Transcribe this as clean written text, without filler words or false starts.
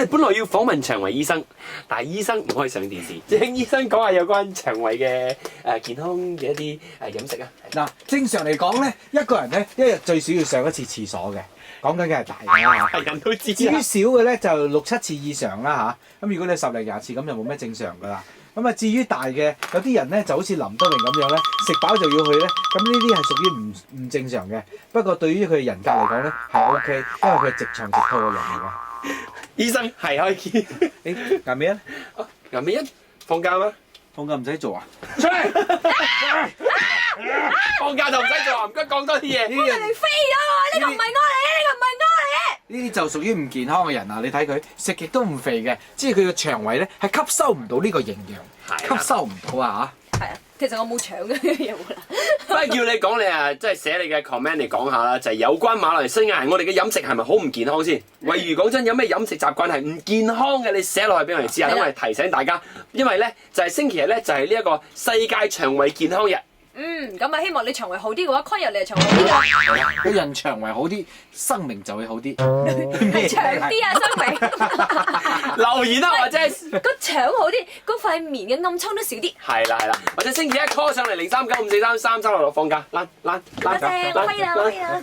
哋本來要訪問腸胃醫生，但係醫生唔可以上電視，請醫生講下有關腸胃嘅健康嘅一啲飲食啊。嗱，正常嚟講咧，一個人咧一日最少要上一次廁所嘅，講緊嘅係大嘅啦。係人都知至於少嘅咧就6、7次以上啦嚇。咁如果你10零20次咁就冇咩正常噶啦。咁啊至於大嘅，有啲人咧就好似林德榮咁樣咧，食飽就要去咧，咁呢啲係屬於唔正常嘅。不過對於佢人格嚟講咧係 OK，因為佢係直腸直肚嘅人嚟嘅。醫生係可以見。誒，揀咩啊？顏美欣放假嗎？放假唔使做啊？出嚟！放假就唔使做啊！唔該講多啲嘢。呢啲人你飛咗喎！呢個唔係我嚟嘅，呢個唔係我嚟嘅。呢啲就屬於唔健康嘅人啊！你睇佢食極都唔肥嘅，即係佢個腸胃咧係吸收唔到呢個營養，吸收唔到啊嚇！係啊，其實我冇搶嘅有冇啦。不如叫你講你啊，即係寫你嘅 comment 嚟講下啦，就係有關馬來西亞我哋嘅飲食係咪好唔健康先？例如講真，有咩飲食習慣係唔健康嘅？你寫落去俾我哋知啊，等我哋提醒大家。因為咧就係星期日咧就係呢一個世界腸胃健康日。咁啊，希望你腸胃好啲嘅話，昆日你係腸胃好啲㗎。個人腸胃好啲，生命就會好啲。係長啲啊，生命。留言啦，或者個腸好啲，嗰塊面嘅暗瘡都少啲。係啦，或者星期一 call 上嚟0395433366放假，多謝，可以啦，可以啦。